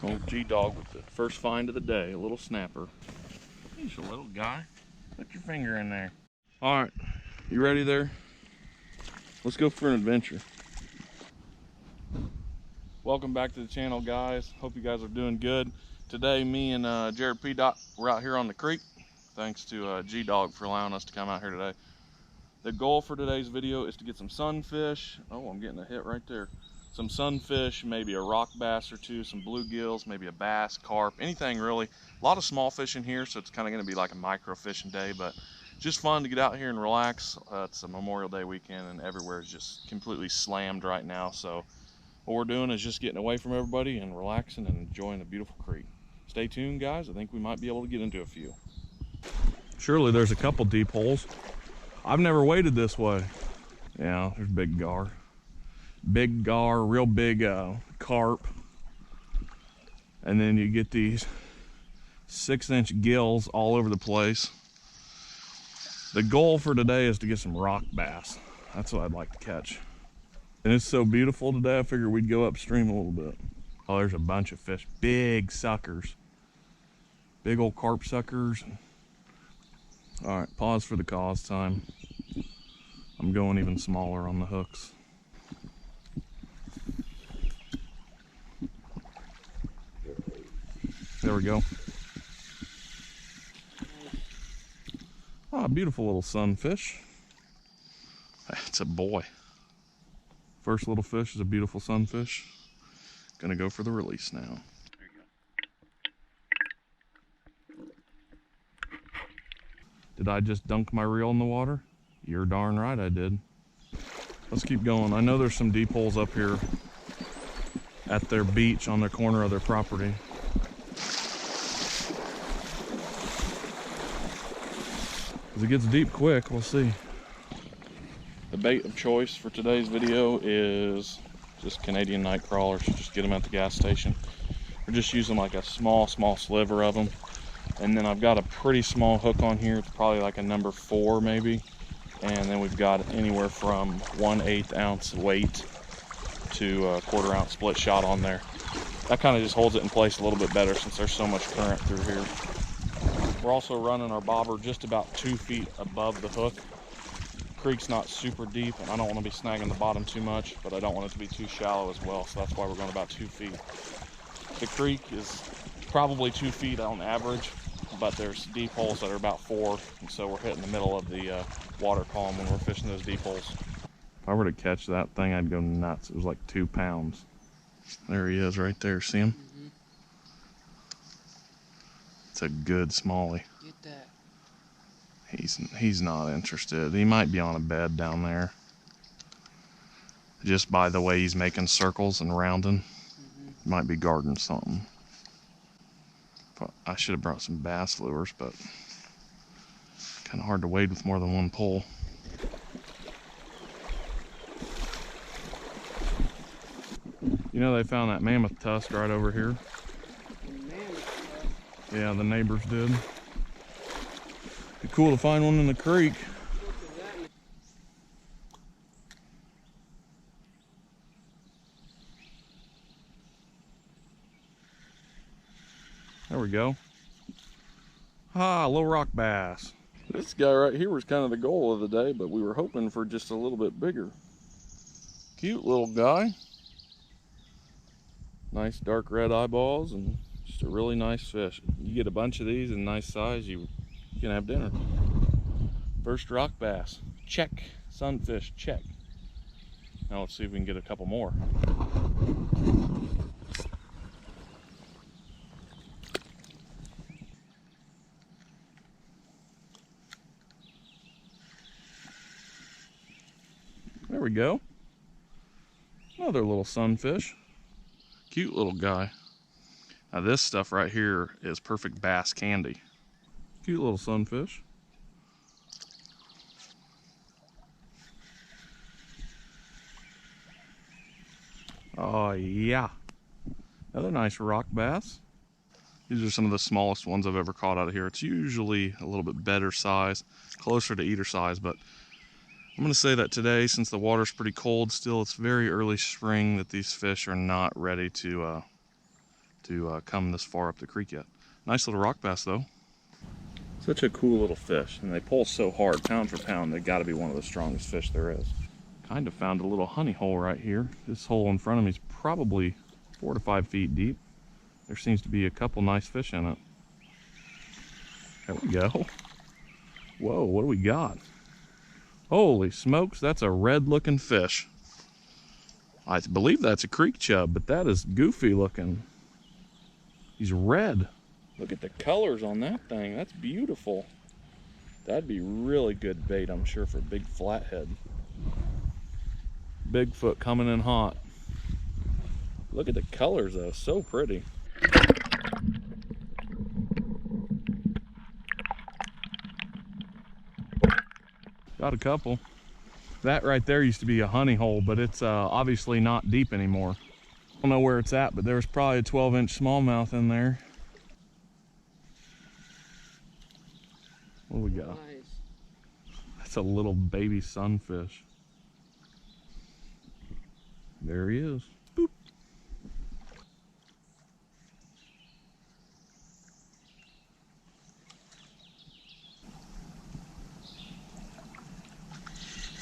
Old G-Dog with the first find of the day, a little snapper. He's a little guy. Put your finger in there. All right, you ready there? Let's go for an adventure. Welcome back to the channel, guys. Hope you guys are doing good. Today, me and Jared P. Dot, we're out here on the creek. Thanks to G-Dog for allowing us to come out here today. The goal for today's video is to get some sunfish. Oh, I'm getting a hit right there. Some sunfish, maybe a rock bass or two, some bluegills, maybe a bass, carp, anything really. A lot of small fish in here, so it's kind of going to be like a micro fishing day, but just fun to get out here and relax. It's a Memorial Day weekend and everywhere is just completely slammed right now. So what we're doing is just getting away from everybody and relaxing and enjoying the beautiful creek. Stay tuned, guys. I think we might be able to get into a few. Surely there's a couple deep holes. I've never waded this way. Yeah, there's big gar. Big gar, real big carp. And then you get these 6-inch gills all over the place. The goal for today is to get some rock bass. That's what I'd like to catch. And it's so beautiful today, I figured we'd go upstream a little bit. Oh, there's a bunch of fish, big suckers. Big old carp suckers. All right, pause for the cause time. I'm going even smaller on the hooks. There we go. Ah, beautiful little sunfish. That's a boy. First little fish is a beautiful sunfish. Gonna go for the release now. There you go. Did I just dunk my reel in the water? You're darn right I did. Let's keep going. I know there's some deep holes up here at their beach on their corner of their property. As it gets deep quick, we'll see. The bait of choice for today's video is just Canadian night crawlers. Just get them at the gas station. We're just using like a small sliver of them. And then I've got a pretty small hook on here. It's probably like a number 4 maybe. And then we've got anywhere from 1/8 ounce weight to a 1/4 ounce split shot on there. That kind of just holds it in place a little bit better since there's so much current through here. We're also running our bobber just about 2 feet above the hook. The creek's not super deep and I don't want to be snagging the bottom too much, but I don't want it to be too shallow as well, so that's why we're going about 2 feet. The creek is probably 2 feet on average, but there's deep holes that are about 4, and so we're hitting the middle of the water column when we're fishing those deep holes. If I were to catch that thing, I'd go nuts. It was like 2 pounds. There he is right there, see him? It's a good smallie. Get that. He's not interested. He might be on a bed down there. Just by the way he's making circles and rounding. Might be guarding something. I should have brought some bass lures, but kind of hard to wade with more than one pole. You know, they found that mammoth tusk right over here. Yeah, the neighbors did. Be cool to find one in the creek. There we go. Ah, low rock bass. This guy right here was kind of the goal of the day, but we were hoping for just a little bit bigger. Cute little guy. Nice dark red eyeballs and just a really nice fish. You get a bunch of these in nice size, you can have dinner. First rock bass, check. Sunfish, check. Now let's see if we can get a couple more. There we go. Another little sunfish. Cute little guy. Now this stuff right here is perfect bass candy. Cute little sunfish. Oh yeah. Another nice rock bass. These are some of the smallest ones I've ever caught out of here. It's usually a little bit better size, closer to eater size, but I'm going to say that today, since the water's pretty cold still, it's very early spring, that these fish are not ready to to come this far up the creek yet. Nice little rock bass though. Such a cool little fish, and they pull so hard, pound for pound, they got to be one of the strongest fish there is. Kind of found a little honey hole right here. This hole in front of me is probably 4 to 5 feet deep. There seems to be a couple nice fish in it. There we go. Whoa, what do we got? Holy smokes, that's a red looking fish. I believe that's a creek chub, but that is goofy looking. He's red. Look at the colors on that thing. That's beautiful. That'd be really good bait, I'm sure, for big flathead. Bigfoot coming in hot. Look at the colors though, so pretty. Got a couple. That right there used to be a honey hole, but it's obviously not deep anymore. I don't know where it's at, but there's probably a 12-inch smallmouth in there. What do we got? Nice. That's a little baby sunfish. There he is. Boop.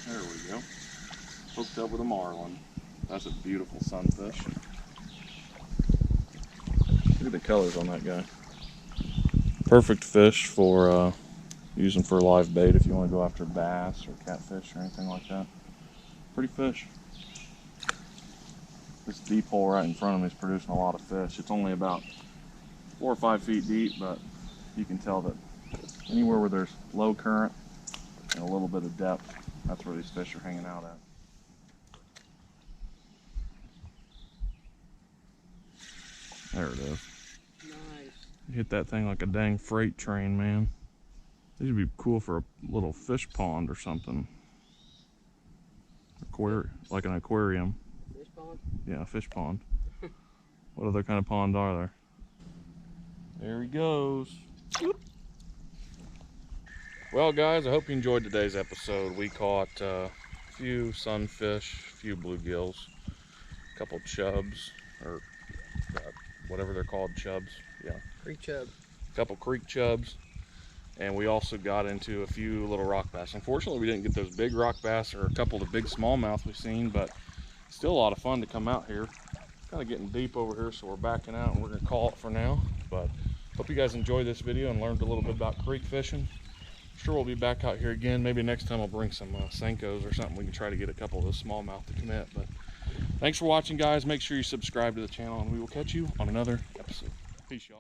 There we go. Hooked up with a marlin. That's a beautiful sunfish. Look at the colors on that guy. Perfect fish for using for live bait if you want to go after bass or catfish or anything like that. Pretty fish. This deep hole right in front of me is producing a lot of fish. It's only about 4 or 5 feet deep, but you can tell that anywhere where there's low current and a little bit of depth, that's where these fish are hanging out at. There it is. Nice. You hit that thing like a dang freight train, man. These would be cool for a little fish pond or something. Like an aquarium. Fish pond? Yeah, a fish pond. What other kind of pond are there? There he goes. Well, guys, I hope you enjoyed today's episode. We caught a few sunfish, a few bluegills, a couple chubs, or whatever they're called, chubs. Yeah. Creek chub. A couple creek chubs. And we also got into a few little rock bass. Unfortunately, we didn't get those big rock bass or a couple of the big smallmouth we've seen, but still a lot of fun to come out here. Kind of getting deep over here, so we're backing out and we're gonna call it for now. But hope you guys enjoyed this video and learned a little bit about creek fishing. I'm sure we'll be back out here again. Maybe next time I'll bring some Senkos or something. We can try to get a couple of those smallmouth to commit. But thanks for watching, guys. Make sure you subscribe to the channel, and we will catch you on another episode. Peace, y'all.